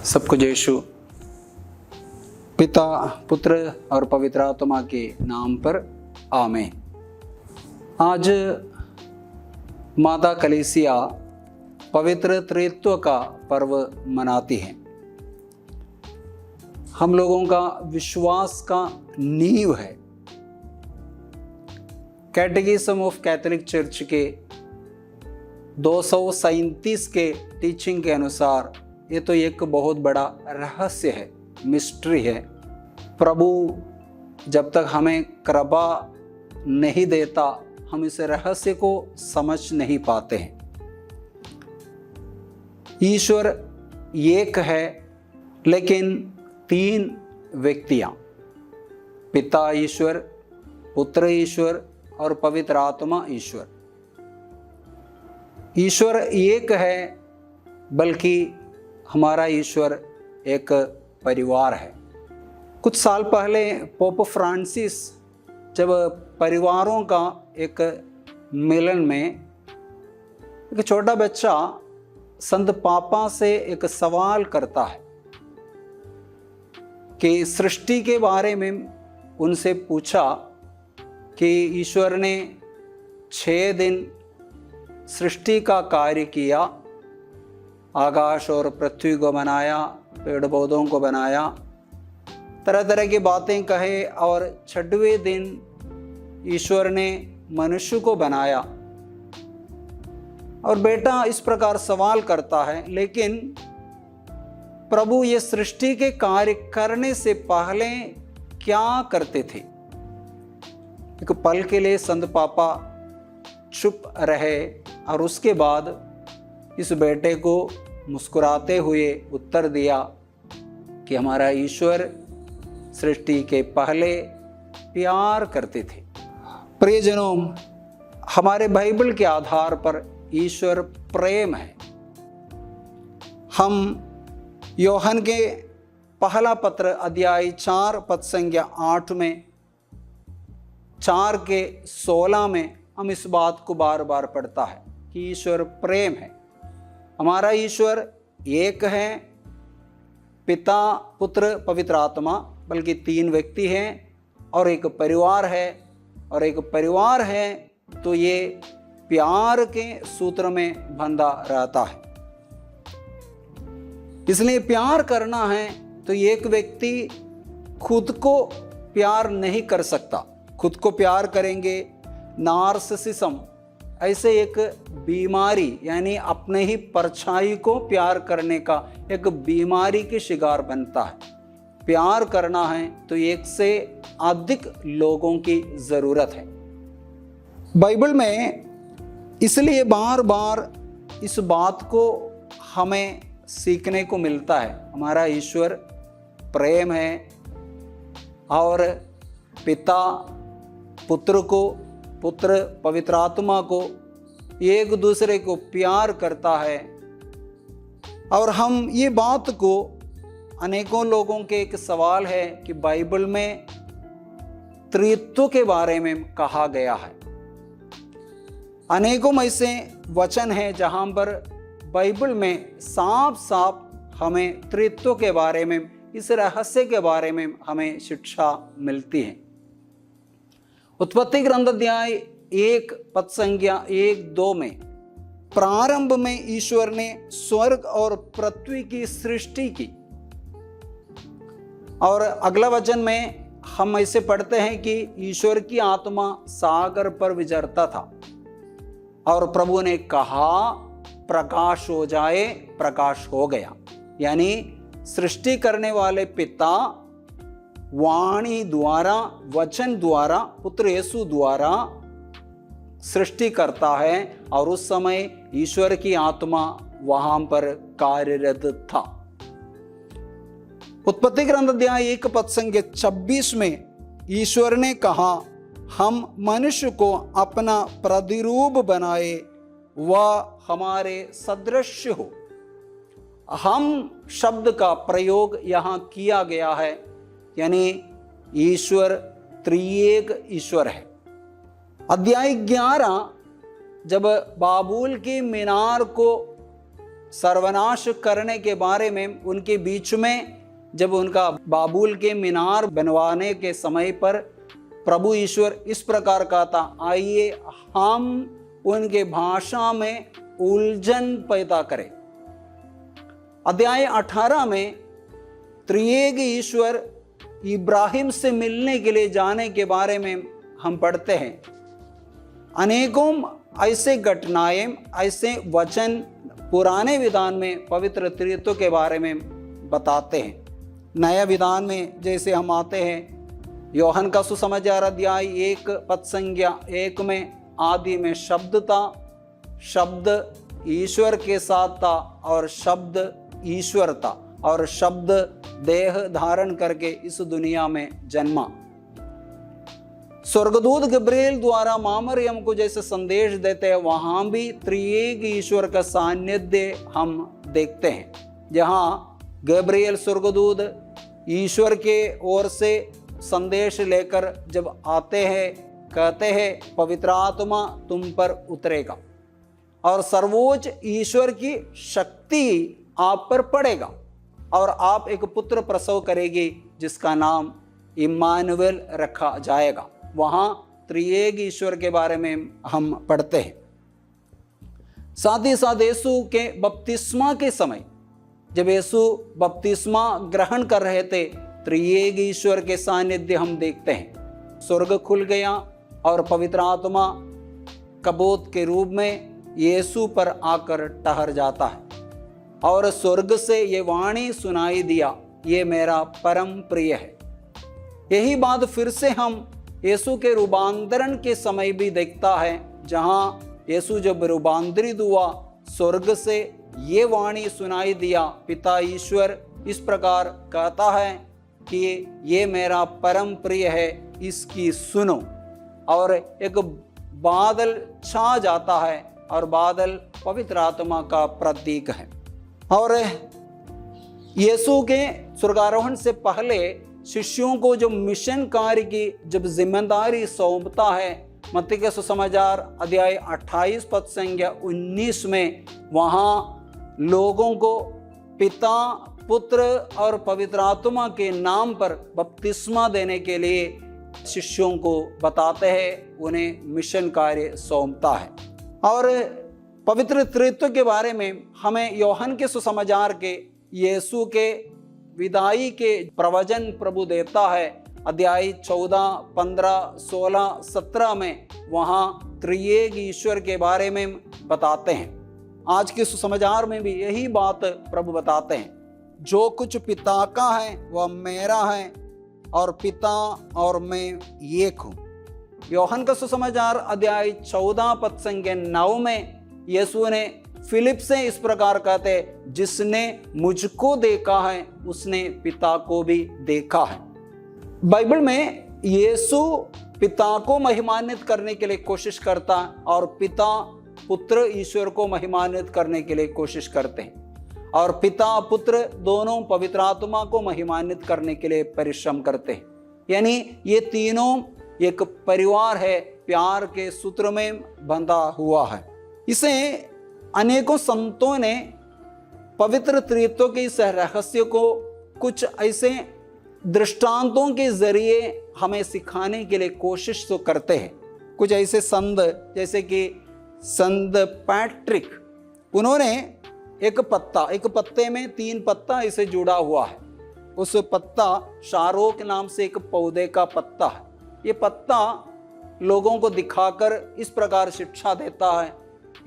सबको यीशु पिता पुत्र और पवित्र आत्मा के नाम पर आमीन। आज माता कलीसिया पवित्र त्रित्व का पर्व मनाती है। हम लोगों का विश्वास का नींव है। कैटेकिज्म ऑफ कैथोलिक चर्च के 237 के टीचिंग के अनुसार ये तो एक बहुत बड़ा रहस्य है, मिस्ट्री है। प्रभु जब तक हमें कृपा नहीं देता हम इस रहस्य को समझ नहीं पाते हैं। ईश्वर एक है लेकिन तीन व्यक्तियां, पिता ईश्वर, पुत्र ईश्वर और पवित्र आत्मा ईश्वर। ईश्वर एक है बल्कि हमारा ईश्वर एक परिवार है। कुछ साल पहले पोप फ्रांसिस जब परिवारों का एक मिलन में एक छोटा बच्चा संत पापा से एक सवाल करता है कि सृष्टि के बारे में उनसे पूछा कि ईश्वर ने 6 दिन सृष्टि का कार्य किया, आकाश और पृथ्वी को बनाया, पेड़ पौधों को बनाया, तरह तरह की बातें कहे और 6वें दिन ईश्वर ने मनुष्य को बनाया। और बेटा इस प्रकार सवाल करता है, लेकिन प्रभु ये सृष्टि के कार्य करने से पहले क्या करते थे? एक पल के लिए संत पापा चुप रहे और उसके बाद इस बेटे को मुस्कुराते हुए उत्तर दिया कि हमारा ईश्वर सृष्टि के पहले प्यार करते थे। प्रियजनों, हमारे बाइबल के आधार पर ईश्वर प्रेम है। हम यूहन्ना के पहला पत्र अध्याय 4 पद संख्या 8 में 4 के 16 में हम इस बात को बार बार पढ़ता है कि ईश्वर प्रेम है। हमारा ईश्वर एक है, पिता पुत्र पवित्र आत्मा, बल्कि 3 व्यक्ति हैं और एक परिवार है। और एक परिवार है तो ये प्यार के सूत्र में बंधा रहता है। इसलिए प्यार करना है तो एक व्यक्ति खुद को प्यार नहीं कर सकता। खुद को प्यार करेंगे, नार्सिसिज्म ऐसे एक बीमारी, यानी अपने ही परछाई को प्यार करने का एक बीमारी के शिकार बनता है। प्यार करना है तो एक से अधिक लोगों की जरूरत है। बाइबल में इसलिए बार बार इस बात को हमें सीखने को मिलता है। हमारा ईश्वर प्रेम है और पिता पुत्र को, पुत्र पवित्र आत्मा को, एक दूसरे को प्यार करता है। और हम ये बात को, अनेकों लोगों के एक सवाल है कि बाइबल में त्रित्व के बारे में कहा गया है। अनेकों ऐसे वचन हैं जहां पर बाइबल में साफ साफ हमें त्रित्व के बारे में, इस रहस्य के बारे में हमें शिक्षा मिलती है। उत्पत्ति ग्रंथ अध्याय 1 पद संख्या 1-2 में प्रारंभ में ईश्वर ने स्वर्ग और पृथ्वी की सृष्टि की। और अगला वचन में हम ऐसे पढ़ते हैं कि ईश्वर की आत्मा सागर पर विचरता था और प्रभु ने कहा प्रकाश हो जाए, प्रकाश हो गया। यानी सृष्टि करने वाले पिता वाणी द्वारा, वचन द्वारा, पुत्र यीशु द्वारा सृष्टि करता है और उस समय ईश्वर की आत्मा वहां पर कार्यरत था। उत्पत्ति ग्रंथ अध्याय 1 पद संख्या 26 में ईश्वर ने कहा, हम मनुष्य को अपना प्रतिरूप बनाए, वह हमारे सदृश हो। हम शब्द का प्रयोग यहां किया गया है, यानी ईश्वर त्रिएक ईश्वर है। अध्याय 11 जब बाबुल की मीनार को सर्वनाश करने के बारे में उनके बीच में जब उनका बाबुल के मीनार बनवाने के समय पर प्रभु ईश्वर इस प्रकार का था, आइए हम उनके भाषा में उलझन पैदा करें। अध्याय 18 में त्रिएक ईश्वर इब्राहिम से मिलने के लिए जाने के बारे में हम पढ़ते हैं। अनेकों ऐसे घटनाएं, ऐसे वचन पुराने विधान में पवित्र त्रित्व के बारे में बताते हैं। नया विधान में जैसे हम आते हैं, योहन का सुसमाचार अध्याय 1 पद संज्ञा 1 में, आदि में शब्द था, शब्द ईश्वर के साथ था और शब्द ईश्वर था और शब्द देह धारण करके इस दुनिया में जन्मा। स्वर्गदूत गब्रिएल द्वारा मां मरियम को जैसे संदेश देते हैं, वहां भी त्रिएक ईश्वर का सानिध्य हम देखते हैं। जहां गब्रिएल स्वर्गदूत ईश्वर के ओर से संदेश लेकर जब आते हैं, कहते हैं पवित्र आत्मा तुम पर उतरेगा और सर्वोच्च ईश्वर की शक्ति आप पर पड़ेगा और आप एक पुत्र प्रसव करेगी जिसका नाम इम्मानुएल रखा जाएगा। वहां त्रिएक ईश्वर के बारे में हम पढ़ते हैं। साथ ही साथ यीशु के बपतिस्मा के समय जब यीशु बपतिस्मा ग्रहण कर रहे थे, त्रिएक ईश्वर के सानिध्य हम देखते हैं। स्वर्ग खुल गया और पवित्र आत्मा कबूत के रूप में यीशु पर आकर ठहर जाता है और स्वर्ग से ये वाणी सुनाई दिया, ये मेरा परम प्रिय है। यही बात फिर से हम यीशु के रूपांतरण के समय भी देखता है, जहां यीशु जब रूपांतरित हुआ, स्वर्ग से ये वाणी सुनाई दिया, पिता ईश्वर इस प्रकार कहता है कि ये मेरा परम प्रिय है, इसकी सुनो। और एक बादल छा जाता है और बादल पवित्र आत्मा का प्रतीक है। और यीशु के स्वर्गारोहण से पहले शिष्यों को जो मिशन कार्य की जब जिम्मेदारी सौंपता है, मत्ती के सुसमाचार अध्याय 28 पद संज्ञा 19 में, वहाँ लोगों को पिता, पुत्र और पवित्र आत्मा के नाम पर बपतिस्मा देने के लिए शिष्यों को बताते हैं, उन्हें मिशन कार्य सौंपता है। और पवित्र त्रित्व के बारे में हमें यूहन्ना के सुसमाचार के यीशु के विदाई के प्रवचन प्रभु देता है। अध्याय 14, 15, 16, 17 में वहाँ त्रिएक ईश्वर के बारे में बताते हैं। आज के सुसमाचार में भी यही बात प्रभु बताते हैं, जो कुछ पिता का है वह मेरा है और पिता और मैं एक हूँ। यूहन्ना का सुसमाचार अध्याय 14 पद संख्या 9 में यीशु ने फिलिप से इस प्रकार कहते, जिसने मुझको देखा है उसने पिता को भी देखा है। बाइबल में यीशु पिता को महिमान्वित करने के लिए कोशिश करता है और पिता पुत्र ईश्वर को महिमान्वित करने के लिए कोशिश करते हैं और पिता पुत्र दोनों पवित्र आत्मा को महिमान्वित करने के लिए परिश्रम करते हैं। यानी ये तीनों एक परिवार है, प्यार के सूत्र में बंधा हुआ है। इसे अनेकों संतों ने पवित्र त्रित्व के इस रहस्य को कुछ ऐसे दृष्टांतों के जरिए हमें सिखाने के लिए कोशिश तो करते हैं। कुछ ऐसे संत जैसे कि संत पैट्रिक, उन्होंने एक पत्ते में 3 पत्ता इसे जुड़ा हुआ है। उस पत्ता शारोक नाम से एक पौधे का पत्ता है। ये पत्ता लोगों को दिखाकर इस प्रकार शिक्षा देता है,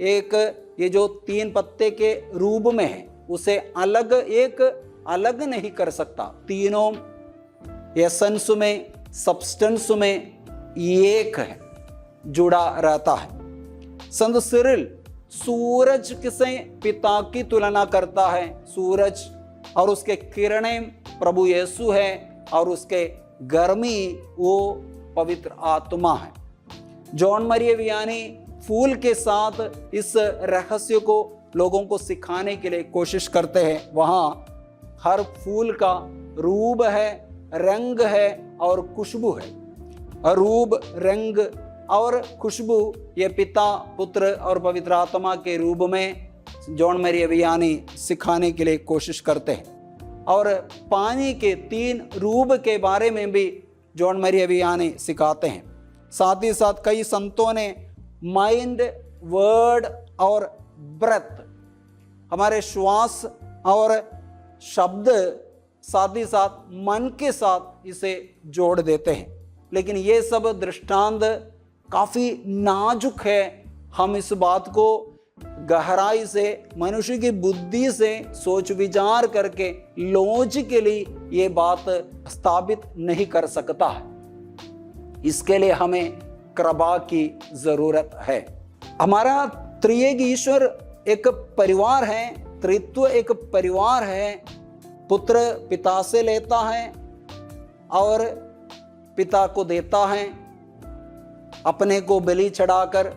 एक ये जो 3 पत्ते के रूप में है उसे अलग नहीं कर सकता। तीनों एसेंस में, सब्सटेंस में एक है, जुड़ा रहता है। संत सिरिल सूरज से पिता की तुलना करता है। सूरज और उसके किरणें प्रभु यीशु है और उसके गर्मी वो पवित्र आत्मा है। जॉन मरिया वियानी फूल के साथ इस रहस्य को लोगों को सिखाने के लिए कोशिश करते हैं। वहाँ हर फूल का रूप है, रंग है और खुशबू है। रूप, रंग और खुशबू ये पिता, पुत्र और पवित्र आत्मा के रूप में जॉन मैरी वियानी सिखाने के लिए कोशिश करते हैं। और पानी के 3 रूप के बारे में भी जॉन मैरी वियानी सिखाते हैं। साथ ही साथ कई संतों ने माइंड, वर्ड और ब्रेथ, हमारे श्वास और शब्द, साथ ही साथ मन के साथ इसे जोड़ देते हैं। लेकिन ये सब दृष्टांत काफ़ी नाजुक है। हम इस बात को गहराई से, मनुष्य की बुद्धि से सोच विचार करके लॉजिकली ये बात स्थापित नहीं कर सकता है। इसके लिए हमें कृपा की जरूरत है। हमारा त्रिएक ईश्वर एक परिवार है, त्रित्व एक परिवार है। पुत्र पिता से लेता है और पिता को देता है, अपने को बलि चढ़ाकर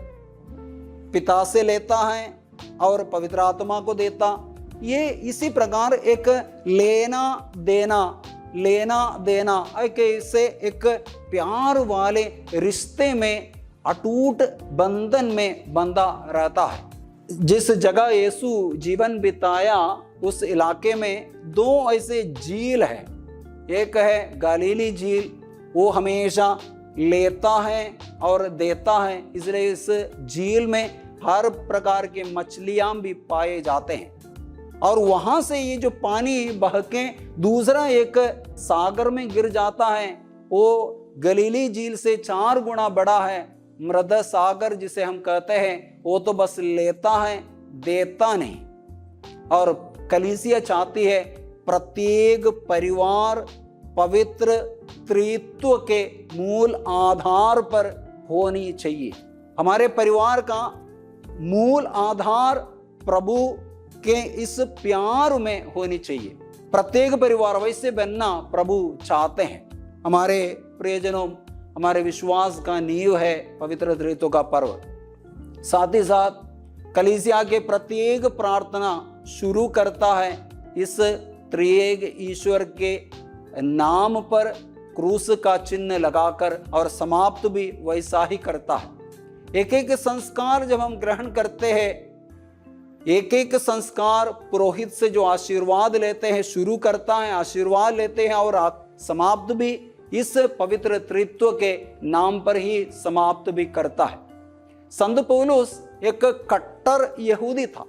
पिता से लेता है और पवित्र आत्मा को देता। ये इसी प्रकार एक लेना देना ऐसे एक प्यार वाले रिश्ते में, अटूट बंधन में बंधा रहता है। जिस जगह यीशु जीवन बिताया उस इलाके में 2 ऐसे झील है। एक है गलीली झील, वो हमेशा लेता है और देता है, इसलिए इस झील में हर प्रकार के मछलियां भी पाए जाते हैं। और वहां से ये जो पानी बह के दूसरा एक सागर में गिर जाता है, वो गलीली झील से 4 गुना बड़ा है। मृद सागर जिसे हम कहते हैं, वो तो बस लेता है, देता नहीं। और कलीसिया चाहती है प्रत्येक परिवार पवित्र त्रित्व के मूल आधार पर होनी चाहिए। हमारे परिवार का मूल आधार प्रभु के इस प्यार में होनी चाहिए। प्रत्येक परिवार वैसे बनना प्रभु चाहते हैं। हमारे प्रियजनों, हमारे विश्वास का नींव है पवित्र त्रित्व का पर्व। साथ ही साथ कलीसिया के प्रत्येक प्रार्थना शुरू करता है इस त्रिएक ईश्वर के नाम पर क्रूस का चिन्ह लगाकर, और समाप्त भी वैसा ही करता है। एक एक संस्कार जब हम ग्रहण करते हैं, एक एक संस्कार पुरोहित से जो आशीर्वाद लेते हैं, शुरू करता है आशीर्वाद लेते हैं और समाप्त भी इस पवित्र त्रित्व के नाम पर ही समाप्त भी करता है। संत पौलुस एक कट्टर यहूदी था।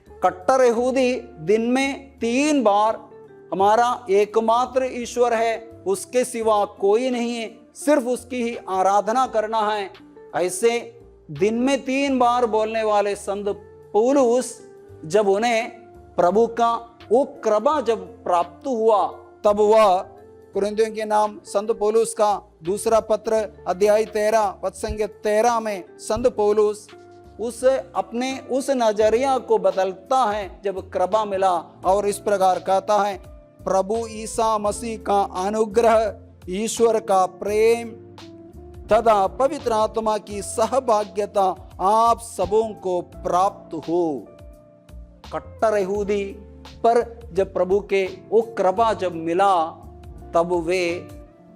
कट्टर यहूदी दिन में 3 बार हमारा एकमात्र ईश्वर है, उसके सिवा कोई नहीं है, सिर्फ उसकी ही आराधना करना है, ऐसे दिन में 3 बार बोलने वाले संत पौलुस, जब उन्हें प्रभु का वो कृपा जब प्राप्त हुआ, तब वह कुरिन्थियों के नाम संत पौलुस का दूसरा पत्र अध्याय 13 पद संख्या 13 में संत पौलुस अपने उस नजरिया को बदलता है जब कृपा मिला, और इस प्रकार कहता है, प्रभु ईसा मसीह का अनुग्रह, ईश्वर का प्रेम तथा पवित्र आत्मा की सहभाग्यता आप सबों को प्राप्त हो। कट्टर यहूदी पर जब प्रभु के वो कृपा जब मिला, तब वे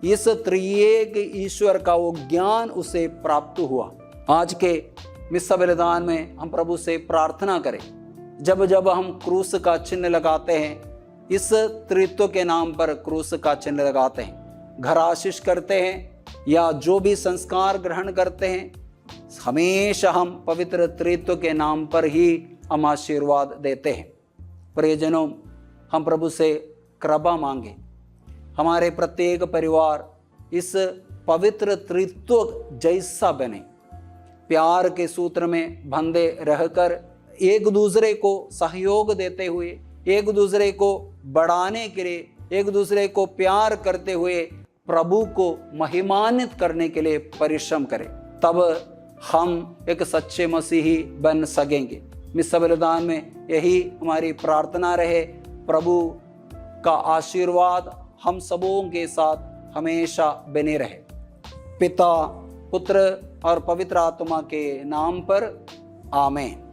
इस त्रिएक ईश्वर का वो ज्ञान उसे प्राप्त हुआ। आज के मिस्सा बलिदान में हम प्रभु से प्रार्थना करें, जब जब हम क्रूस का चिन्ह लगाते हैं, इस त्रित्व के नाम पर क्रूस का चिन्ह लगाते हैं, घर आशीष करते हैं या जो भी संस्कार ग्रहण करते हैं, हमेशा हम पवित्र त्रित्व के नाम पर ही हम आशीर्वाद देते हैं। प्रियजनों, हम प्रभु से कृपा मांगे, हमारे प्रत्येक परिवार इस पवित्र त्रित्व जैसा बने, प्यार के सूत्र में बंधे रहकर एक दूसरे को सहयोग देते हुए, एक दूसरे को बढ़ाने के लिए, एक दूसरे को प्यार करते हुए प्रभु को महिमान्वित करने के लिए परिश्रम करें। तब हम एक सच्चे मसीही बन सकेंगे। मिस्सा बलिदान में यही हमारी प्रार्थना रहे। प्रभु का आशीर्वाद हम सबों के साथ हमेशा बने रहे। पिता, पुत्र और पवित्र आत्मा के नाम पर आमीन।